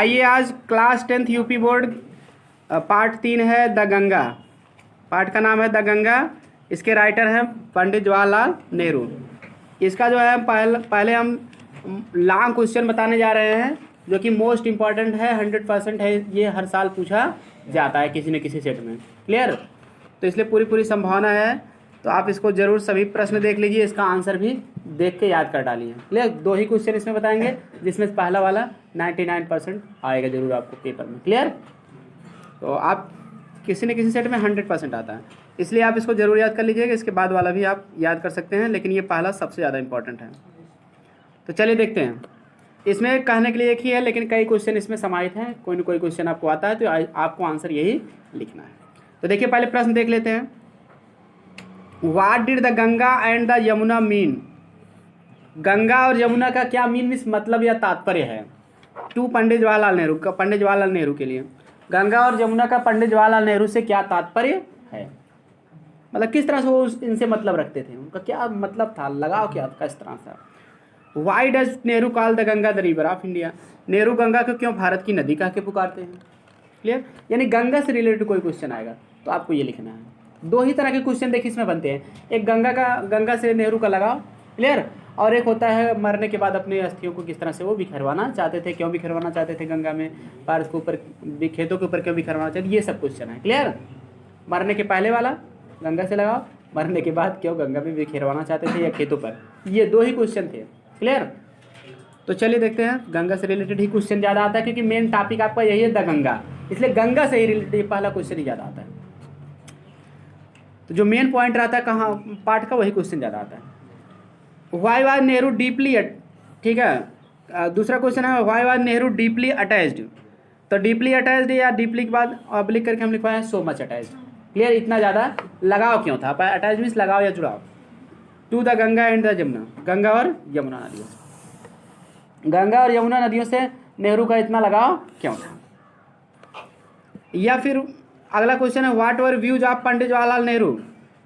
आइए आज class 10th UP board part 3 है द गंगा। पार्ट का नाम है द गंगा। इसके राइटर हैं पंडित जवाहरलाल नेहरू। इसका जो है पहले हम लॉन्ग क्वेश्चन बताने जा रहे हैं जो कि मोस्ट इम्पॉर्टेंट है, 100% है, ये हर साल पूछा जाता है किसी न किसी सेट में। क्लियर? तो इसलिए पूरी संभावना है, तो आप इसको ज़रूर सभी प्रश्न देख लीजिए, इसका आंसर भी देख के याद कर डालिए। क्लियर? 2 ही क्वेश्चन इसमें बताएंगे जिसमें पहला वाला 99% आएगा जरूर आपको पेपर में। क्लियर? तो आप किसी न किसी सेट में 100% आता है, इसलिए आप इसको ज़रूर याद कर लीजिएगा। इसके बाद वाला भी आप याद कर सकते हैं, लेकिन ये पहला सबसे ज़्यादा इंपॉर्टेंट है। तो चलिए देखते हैं। इसमें कहने के लिए एक ही है, लेकिन कई क्वेश्चन इसमें समाहित हैं। कोई न कोई क्वेश्चन आपको आता है तो आपको आंसर यही लिखना है। तो देखिए पहले प्रश्न देख लेते हैं। What did the Ganga and the Yamuna mean? Ganga और यमुना का क्या मीन्स मतलब या तात्पर्य है? टू पंडित जवाहरलाल नेहरू का, पंडित जवाहरलाल नेहरू के लिए गंगा और यमुना का पंडित जवाहरलाल नेहरू से क्या तात्पर्य है, मतलब किस तरह से वो इनसे मतलब रखते थे, उनका क्या मतलब था, लगाव क्या था, किस तरह था। Why does Nehru call the Ganga the river of India? Nehru Ganga को क्यों भारत की नदी कह के पुकारते हैं? क्लियर? यानी गंगा से रिलेटेड कोई क्वेश्चन आएगा तो आपको ये लिखना है। 2 ही तरह के क्वेश्चन देखिए इसमें बनते हैं, एक गंगा से नेहरू का लगाव, क्लियर, और एक होता है मरने के बाद अपने अस्थियों को किस तरह से वो बिखरवाना चाहते थे, क्यों बिखरवाना चाहते थे गंगा में, पार्स के ऊपर, खेतों के ऊपर क्यों बिखरवाना चाहते, ये सब क्वेश्चन है। क्लियर? मरने के पहले वाला गंगा से लगाओ, मरने के बाद क्यों गंगा में बिखरवाना चाहते थे या खेतों पर, ये 2 ही क्वेश्चन थे। क्लियर? तो चलिए देखते हैं। गंगा से रिलेटेड ही क्वेश्चन ज़्यादा आता है क्योंकि मेन टॉपिक आपका यही है द गंगा, इसलिए गंगा से ही रिलेटेड पहला क्वेश्चन ही ज़्यादा आता है। तो जो मेन पॉइंट रहता है कहाँ पार्ट का, वही क्वेश्चन ज़्यादा आता है। वाई वाज नेहरू डीपली, ठीक है, दूसरा क्वेश्चन है Y was Nehru deeply attached? तो डीपली अटैच्ड या डीपली के बाद ऑब्लिक करके हम लिखवाए हैं सो मच अटैच्ड। क्लियर? इतना ज़्यादा लगाव क्यों था? अटैच मीन्स लगाव या जुड़ाव। To the Ganga and the Jamuna, Ganga और यमुना नदियों से, गंगा और यमुना नदियों से नेहरू का इतना लगाव क्यों था? या फिर अगला क्वेश्चन है what were views of Pandit Jawaharlal Nehru?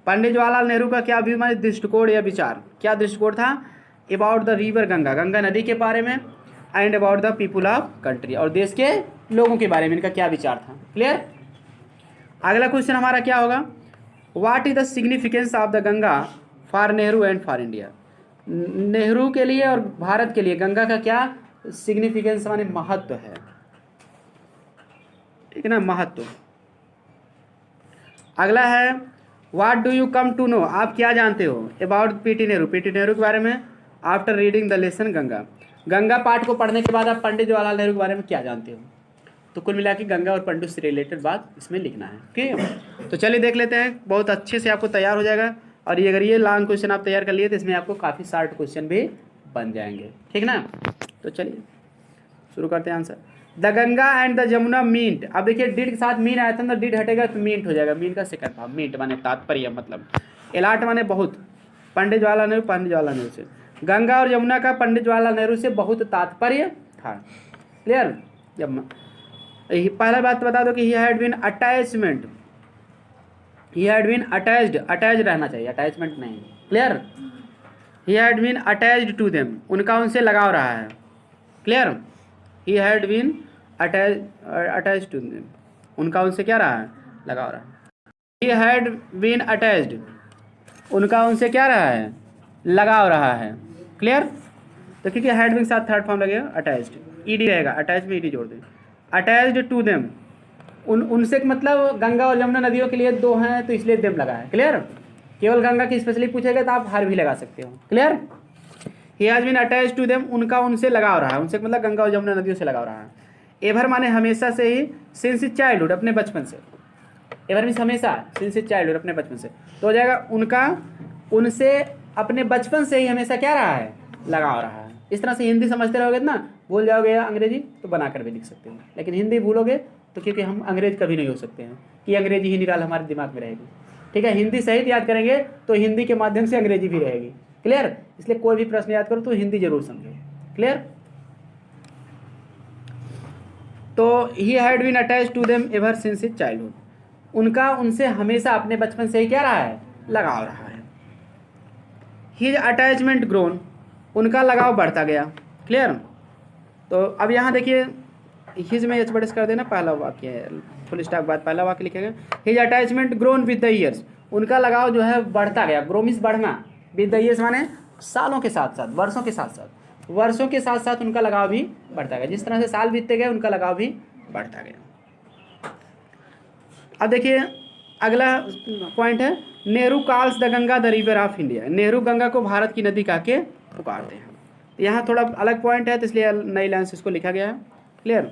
Pandit Jawaharlal Nehru का क्या व्यू, माने दृष्टिकोण या विचार, क्या दृष्टिकोण था about the river Ganga, Ganga नदी के बारे में, and about the people of country, और देश के लोगों के बारे में इनका क्या विचार था। क्लियर? अगला क्वेश्चन हमारा क्या होगा, what is the significance of the Ganga for Nehru and for India? Nehru के लिए और भारत के लिए गंगा का क्या सिग्निफिकेंस, माने महत्व है, ठीक है ना, महत्व। अगला है what do you come to know? आप क्या जानते हो about PT Nehru, PT Nehru के बारे में, after reading the lesson Ganga, Ganga पाठ को पढ़ने के बाद आप पंडित जवाहरलाल नेहरू के बारे में क्या जानते हो? तो कुल मिला के गंगा और पंडित से रिलेटेड बात इसमें लिखना है। ठीक है? तो चलिए देख लेते हैं, बहुत अच्छे से आपको तैयार हो जाएगा। और ये अगर ये लॉन्ग क्वेश्चन आप तैयार कर लिए तो इसमें आपको काफ़ी शॉर्ट क्वेश्चन भी बन जाएंगे। ठीक ना? तो चलिए शुरू करते हैं answer. The Ganga and the Jamuna meet, अब देखिए डिड के साथ मीन आया था ना, डिड हटेगा तो मीट हो जाएगा, मीन का सेकंड फॉर्म, मीट माने तात्पर्य, मतलब एलाट माने बहुत, पंडित जवाहरलाल नेहरू, पंडित जवाहरलाल नेहरू से गंगा और यमुना का पंडित जवाहरलाल नेहरू से बहुत तात्पर्य था। क्लियर? जब पहला बात बता दो कि he had been attachment, he had been attached, attach रहना चाहिए, अटैचमेंट नहीं। Clear? He had been attached to them, उनका उनसे लगाव रहा है। Clear? He had been attached to them, उनका उनसे क्या रहा है, लगाव रहा है। ही हैड बीन अटैच्ड, उनका उनसे क्या रहा है, लगाव रहा है। क्लियर? तो क्योंकि हैड बीन के साथ थर्ड फॉर्म लगेगा अटैच्ड, ईडी रहेगा, अटैच में ईडी जोड़ दें, अटैच्ड टू देम, उनसे मतलब गंगा और यमुना नदियों के लिए 2 हैं तो इसलिए देम लगा है। क्लियर? केवल गंगा की स्पेशली पूछेगा तो आप हर भी लगा सकते हो। Clear? He has been attached to them, उनका उनसे लगाव रहा है, उनसे मतलब गंगा और यमुना नदियों से लगाव रहा है। एवर माने हमेशा से ही, सिंस चाइल्डहुड अपने बचपन से, एवर मीन्स हमेशा, सिंस चाइल्डहुड अपने बचपन से, तो हो जाएगा उनका उनसे अपने बचपन से ही हमेशा क्या रहा है, लगाव रहा है। इस तरह से हिंदी समझते रहोगे ना, भूल जाओगे अंग्रेजी तो बनाकर भी लिख सकते हो, लेकिन हिंदी भूलोगे तो क्योंकि हम अंग्रेज कभी नहीं हो सकते हैं कि अंग्रेजी ही निराल हमारे दिमाग में रहेगी। ठीक है? हिंदी सहित याद करेंगे तो हिंदी के माध्यम से अंग्रेजी भी रहेगी। क्लियर? इसलिए कोई भी प्रश्न याद करो तो हिंदी जरूर समझो। क्लियर? तो he had been attached to them ever since his childhood, उनका उनसे हमेशा अपने बचपन से ही क्या रहा है, लगाव रहा है। हिज अटैचमेंट ग्रोन, उनका लगाव बढ़ता गया। क्लियर? तो अब यहाँ देखिए हिज में एच बड़े कर देना, पहला वाक्य है, फुल स्टॉप बाद पहला वाक्य लिखेगा। His attachment grown with the years, उनका लगाव जो है बढ़ता गया। ग्रो मीन्स बढ़ना, विद द ईयर्स माने सालों के साथ साथ, वर्षों के साथ साथ, वर्षों के साथ साथ उनका लगाव भी बढ़ता गया। जिस तरह से साल बीतते गए उनका लगाव भी बढ़ता गया। अब देखिए अगला पॉइंट है, Nehru calls the Ganga the river of India, Nehru Ganga को भारत की नदी कह के पुकारते हैं। यहाँ थोड़ा अलग पॉइंट है तो इसलिए नई लाइन से इसको लिखा गया है। क्लियर,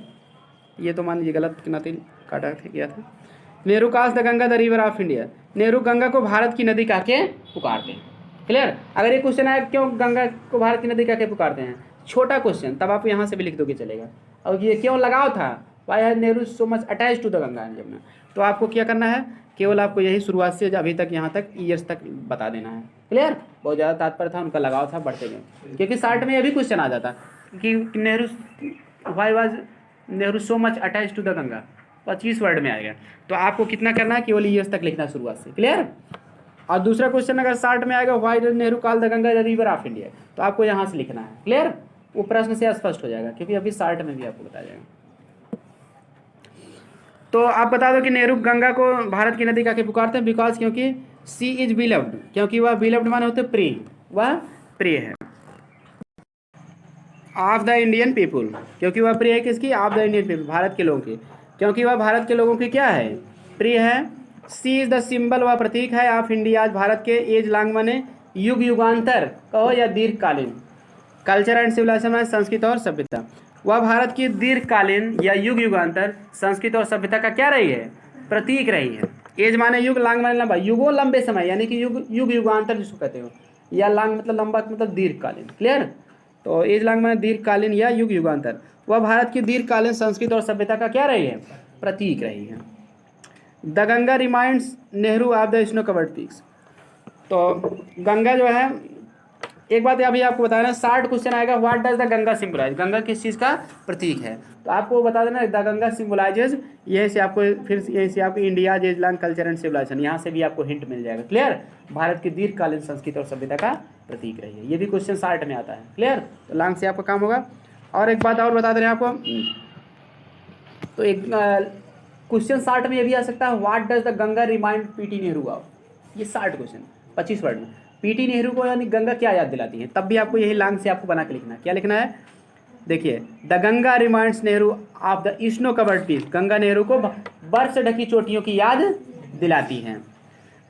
ये तो मान लीजिए गलत के नाते काटा गया था। Nehru calls the Ganga the river of India, Nehru Ganga को भारत की नदी कह के पुकारते हैं। क्लियर, अगर ये क्वेश्चन आए क्यों गंगा को भारत की नदी कह के पुकारते हैं, छोटा क्वेश्चन, तब आप यहाँ से भी लिख दोगे चलेगा। और ये क्यों लगाव था, why has Nehru so much attach to the Ganga Jamuna, तो आपको क्या करना है, केवल आपको यही शुरुआत से अभी तक यहाँ तक ईयर्स तक बता देना है। क्लियर, बहुत ज़्यादा तात्पर्य था, उनका लगाव था, बढ़ते गए। क्योंकि शार्ट में ये भी क्वेश्चन आ जाता कि Nehru why was Nehru so much attach to the Ganga, 25 word में आएगा। तो आपको कितना करना है, केवल ईयर्स तक लिखना शुरुआत से। क्लियर, और दूसरा क्वेश्चन अगर शार्ट में आएगा why does Nehru call the Ganga the river of India, तो आपको यहाँ से लिखना है। क्लियर, वो प्रश्न से स्पष्ट हो जाएगा, क्योंकि अभी शार्ट में भी आपको बताया जाएगा। तो आप बता दो कि नेहरू गंगा को भारत की नदी कह के पुकारते हैं, बिकॉज क्योंकि सी इज बिलव्ड, क्योंकि वह बिलव्ड माने होते प्रिय, वह प्रिय है। ऑफ द इंडियन पीपुल, क्योंकि वह प्रिय है किसकी, of the Indian people, Bharat के लोगों की, क्योंकि वह भारत के लोगों की क्या है, प्रिय है। सी इज द सिंबल, वह प्रतीक है, ऑफ इंडिया, आज भारत के। एज लॉन्ग माने युग युगांतर कहो या दीर्घकालीन। कल्चर एंड सिविलाइजेशन माने संस्कृति और सभ्यता, वह भारत की दीर्घकालीन या युग युगांतर संस्कृति और सभ्यता का क्या रही है, प्रतीक रही है। एज माने युग, लॉन्ग माने लंबा, युगो लंबे समय, यानी कि युग युगांतर जिसको कहते हो, या लॉन्ग मतलब लंबा मतलब दीर्घकालीन। क्लियर, तो एज लॉन्ग माने दीर्घकालीन या युग युगांतर, वह भारत की दीर्घकालीन संस्कृति और सभ्यता का क्या रही है, प्रतीक रही है। The Ganga reminds Nehru of the snow covered peaks, तो गंगा जो है, एक बात अभी आपको बताना, 60 क्वेश्चन आएगा, what does the Ganga symbolise, Ganga किस चीज़ का प्रतीक है, तो आपको बता देना द गंगा सिंबलाइजेज, यहीं से आपको फिर यहीं से आपको India as long culture and civilisation, यहाँ से भी आपको हिंट मिल जाएगा। क्लियर, भारत की दीर्घकालीन संस्कृति और सभ्यता का प्रतीक रही है, ये भी क्वेश्चन 60 में आता है। क्लियर, तो लॉन्ग से आपका काम होगा। और एक बात और बता दे रहे हैं आपको, तो एक क्वेश्चन 60 में ये भी आ सकता है, what does the Ganga remind PT Nehru of, ये 60 क्वेश्चन 25 वर्ड में, पीटी नेहरू को यानी गंगा क्या याद दिलाती है, तब भी आपको यही लॉन्ग से आपको बना के लिखना है। क्या लिखना है, देखिए, the Ganga reminds Nehru of the snow covered peak, Ganga Nehru को बर्फ से ढकी चोटियों की याद दिलाती हैं।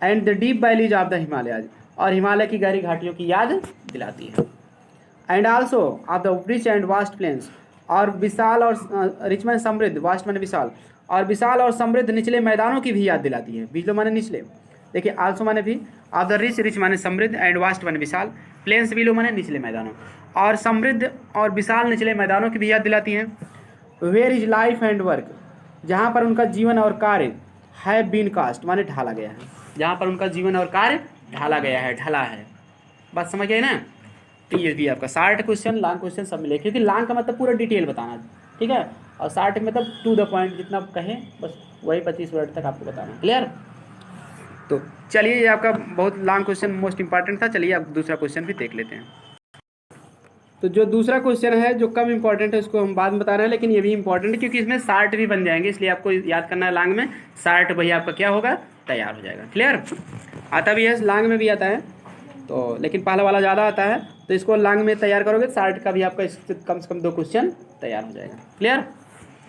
And the deep valleys of the Himalayas, और हिमालय की गहरी घाटियों की याद दिलाती है। And also of the rich and vast plains, और विशाल और रिच माने समृद्ध, वास्ट माने विशाल, और विशाल और समृद्ध निचले मैदानों की भी याद दिलाती है। बिजलो माने निचले, देखिए आल्सो माने भी, ऑफ द रिच, रिच माने समृद्ध, एंड वास्ट माने विशाल, प्लेन्स बिलो माने निचले मैदानों, और समृद्ध और विशाल निचले मैदानों की भी याद दिलाती हैं। Where is life and work, जहाँ पर उनका जीवन और कार्य है, बीन कास्ट माने ढाला गया है, जहाँ पर उनका जीवन और कार्य ढाला गया है, ढला है। बात समझ गए ना, तो ये भी आपका 60 क्वेश्चन, लॉन्ग क्वेश्चन सब मिले, क्योंकि लॉन्ग का मतलब पूरा डिटेल बताना, ठीक है, और 60 मतलब टू द पॉइंट, जितना कहें बस वही 25 वर्ड तक आपको बताना। क्लियर, तो चलिए, ये आपका बहुत लॉन्ग क्वेश्चन मोस्ट इंपॉर्टेंट था। चलिए आप दूसरा क्वेश्चन भी देख लेते हैं। तो जो दूसरा क्वेश्चन है जो कम इंपॉर्टेंट है उसको हम बाद में बता रहे हैं, लेकिन ये भी इंपॉर्टेंट है क्योंकि इसमें 60 भी बन जाएंगे, इसलिए आपको याद करना है लॉन्ग में 60 वही आपका क्या होगा, तैयार हो जाएगा। क्लियर, आता भी है लॉन्ग में भी आता है, तो लेकिन पहला वाला ज़्यादा आता है, तो इसको लॉन्ग में तैयार करोगे 60 का भी आपका इससे कम से कम 2 क्वेश्चन तैयार हो जाएगा। क्लियर,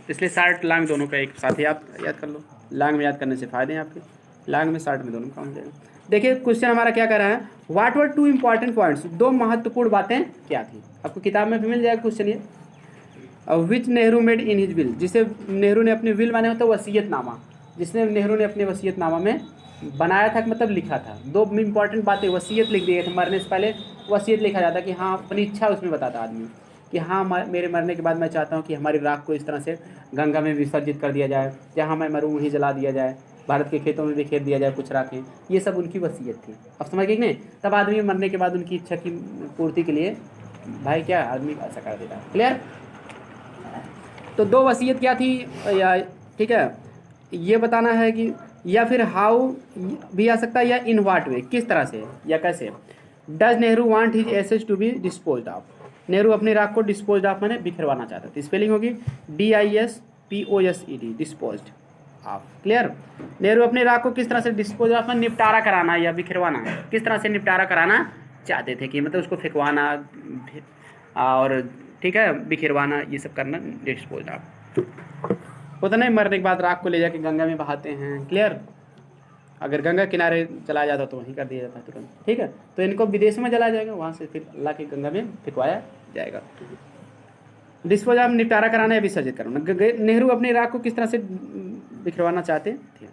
इसलिए 60 लॉन्ग दोनों का एक साथ ही आप याद कर लो, लॉन्ग में याद करने से फ़ायदे हैं आपके, लॉन्ग में 60 में दोनों काम हो जाएगा। देखिए क्वेश्चन हमारा क्या कर रहा है, व्हाट वर 2 इंपॉर्टेंट पॉइंट्स, 2 महत्वपूर्ण बातें क्या थी, आपको किताब में भी मिल जाएगा क्वेश्चन ये। Which Nehru made in his will, जिसे नेहरू ने अपने विल माने होता है वसीयतनामा, जिसने नेहरू ने अपने वसीयतनामा में बनाया था, मतलब लिखा था। 2 इंपॉर्टेंट बातें, वसीयत लिख दिए थे, मरने से पहले वसीयत लिखा जाता कि हाँ, अपनी इच्छा उसमें बताता आदमी कि हाँ, मेरे मरने के बाद मैं चाहता हूँ कि हमारी राख को इस तरह से गंगा में विसर्जित कर दिया जाए, जहाँ मैं मरूँ वहीं जला दिया जाए, भारत के खेतों में भी खेत दिया जाए कुछ राखें, ये सब उनकी वसीयत थी। अब समझ गए नहीं, तब आदमी मरने के बाद उनकी इच्छा की पूर्ति के लिए भाई क्या आदमी ऐसा कर देता है। क्लियर, तो 2 वसीयत क्या थी, या ठीक है, ये बताना है कि, या फिर हाउ भी आ सकता है, या इन व्हाट वे, किस तरह से या कैसे। Does Nehru want his assets to be disposed of, Nehru अपनी राख को डिस्पोज ऑफ मैंने बिखरवाना चाहते थे। स्पेलिंग होगी DISPOSED, dispose of. Clear. Nehru अपनी राख को किस तरह से डिस्पोज ऑफ में निपटारा कराना या बिखरवाना, किस तरह से निपटारा कराना चाहते थे कि मतलब उसको फेंकवाना और ठीक है बिखरवाना, ये सब करना डिस्पोज ऑफ। होता नहीं, मरने के बाद राख को ले जाके गंगा में बहाते हैं। क्लियर। अगर गंगा किनारे चला जाता तो वहीं कर दिया जाता तुरंत। ठीक है, तो इनको विदेश में जलाया जाएगा, वहाँ से फिर ला के गंगा में फेंकवाया जाएगा। डिस्पोज ऑफ निपटारा कराना या विसर्जित कराना। नेहरू अपनी राख को किस तरह से बिखरवाना चाहते थे।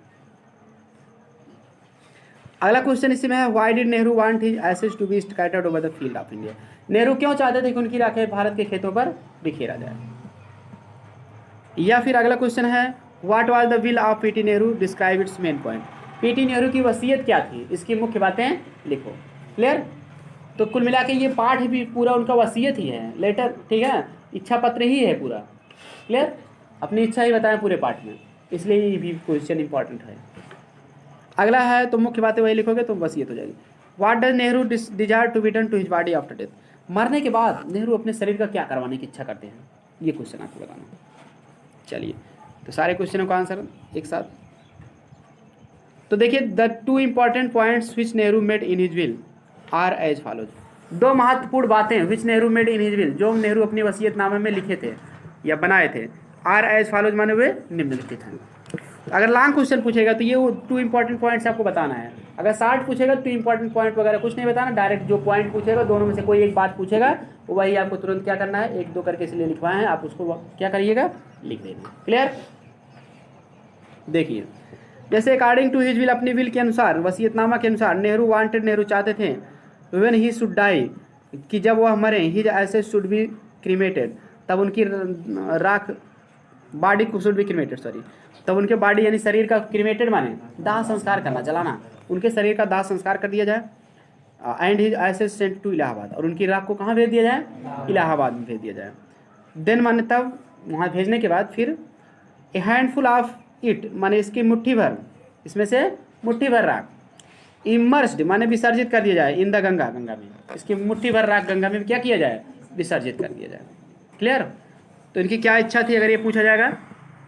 अगला क्वेश्चन इसी में है, why did Nehru want his assets to be scattered over the field of India. Nehru क्यों चाहते थे कि उनकी राखें भारत के खेतों पर बिखेरा जाए। या फिर अगला क्वेश्चन है, what was the will of PT Nehru, describe it's main point. PT Nehru की वसीयत क्या थी, इसकी मुख्य बातें लिखो। क्लियर। तो कुल मिला के ये पाठ भी पूरा उनका वसीयत ही है, लेटर, ठीक है, इच्छा पत्र ही है पूरा। क्लियर। अपनी इच्छा ही बताएं पूरे पाठ में, इसलिए ये भी क्वेश्चन इंपॉर्टेंट है। अगला है, तो मुख्य बातें वही लिखोगे तो वसीयत हो जाएगी। What does Nehru desire to be done to his body after death. मरने के बाद नेहरू अपने शरीर का क्या करवाने की इच्छा करते हैं, ये क्वेश्चन आपको बताना। चलिए, तो सारे क्वेश्चनों का आंसर एक साथ। तो देखिए, the two important points which Nehru made in his will are as follows. दो महत्वपूर्ण बातें which Nehru made in his will, जो नेहरू अपनी वसीयतनामे में लिखे थे या बनाए थे, आर एज फॉलोज माने हुए निम्नलिखित हैं। अगर लॉन्ग क्वेश्चन पूछेगा तो ये वो टू इंपॉर्टेंट पॉइंट्स आपको बताना है। अगर शार्ट पूछेगा तो इंपॉर्टेंट पॉइंट वगैरह कुछ नहीं बताना, डायरेक्ट जो पॉइंट पूछेगा दोनों में से कोई एक बात पूछेगा, वही आपको तुरंत क्या करना है, एक दो करके इसलिए लिखवाए हैं, आप उसको क्या करिएगा, लिख देना। क्लियर। देखिए, जैसे अकॉर्डिंग टू हिज विल, अपनी विल के अनुसार, वसीयतनामा के अनुसार, नेहरू वांटेड, नेहरू चाहते थे, व्हेन ही शुड डाई, कि जब वह मरे, his assets should be cremated, तब उनकी राख, बॉडी को शुड बी क्रीमेटेड, सॉरी, तब उनके बॉडी यानी शरीर का क्रीमेटेड माने दाह संस्कार करना, जलाना, उनके शरीर का दाह संस्कार कर दिया जाए। And his assets sent to Allahabad, और उनकी राख को कहाँ भेज दिया जाए, इलाहाबाद में भेज दिया जाए। देन माने तब वहाँ भेजने के बाद फिर ए हैंडफुल ऑफ इट माने इसकी मुट्ठी भर, इसमें से मुट्ठी भर राख, इमर्स्ड माने विसर्जित कर दिया जाए, इन द गंगा, गंगा में इसकी मुट्ठी भर राख गंगा में क्या किया जाए, विसर्जित कर दिया जाए। क्लियर। तो इनकी क्या इच्छा थी, अगर ये पूछा जाएगा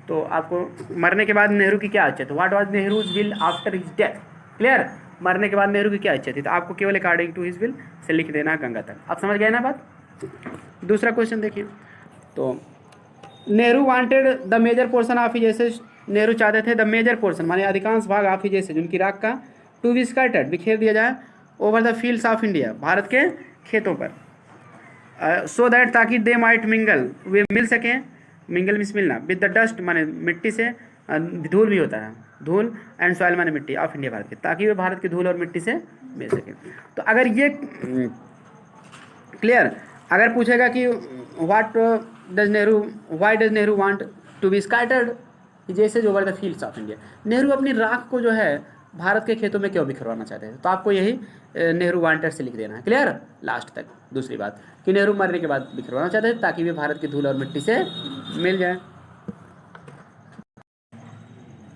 तो आपको मरने के बाद नेहरू की क्या इच्छा थी, what was Nehru's will after his death. Clear. मरने के बाद नेहरू की क्या इच्छा थी, तो आपको केवल according to his will say लिख देना गंगा तक। आप समझ गए ना बात। दूसरा क्वेश्चन देखिए, तो Nehru wanted the major portion of his assets, Nehru चाहते थे द मेजर पोर्शन माने अधिकांश भाग ऑफ हिज एसेट्स, उनकी राख का, टू बी स्कैटर्ड बिखेर दिया जाए, over the fields of India, Bharat के खेतों पर, सो दैट ताकि दे माइट मिंगल, वे मिल सकें, मिंगल मीन्स मिलना, विद द डस्ट माने मिट्टी से, धूल भी होता है, धूल, एंड सॉइल माने मिट्टी, ऑफ इंडिया भारत के, ताकि वे भारत की धूल और मिट्टी से मिल सके। तो अगर ये क्लियर, अगर पूछेगा कि what does Nehru, why does Nehru want to be scattered जैसे जो over the fields of India, Nehru अपनी राख को जो है भारत के खेतों में क्यों बिखरवाना चाहते हैं, तो आपको यही नेहरू वांटेड से लिख देना है। क्लियर। लास्ट तक दूसरी बात कि नेहरू मरने के बाद बिखरवाना चाहते हैं ताकि वे भारत की धूल और मिट्टी से मिल जाए।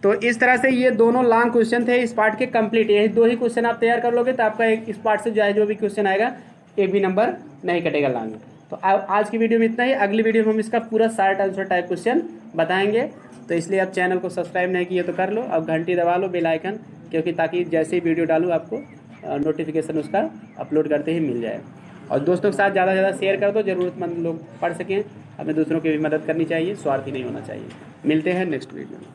तो इस तरह से ये दोनों लॉन्ग क्वेश्चन थे इस पार्ट के कंप्लीट। यही दो ही क्वेश्चन आप तैयार कर लोगे तो आपका एक इस पार्ट से जो भी क्वेश्चन आएगा एक भी नंबर नहीं कटेगा लॉन्ग में। तो आज की वीडियो में इतना ही। अगली वीडियो में हम इसका पूरा शॉर्ट आंसर टाइप क्वेश्चन बताएंगे। तो इसलिए आप चैनल को सब्सक्राइब नहीं किए तो कर लो, अब घंटी दबा लो, बेल आइकन, क्योंकि ताकि जैसे ही वीडियो डालूँ आपको नोटिफिकेशन उसका अपलोड करते ही मिल जाए। और दोस्तों के साथ ज़्यादा से ज़्यादा शेयर कर दो, ज़रूरतमंद लोग पढ़ सकें। हमें दूसरों की भी मदद करनी चाहिए, स्वार्थी नहीं होना चाहिए। मिलते हैं नेक्स्ट वीडियो में।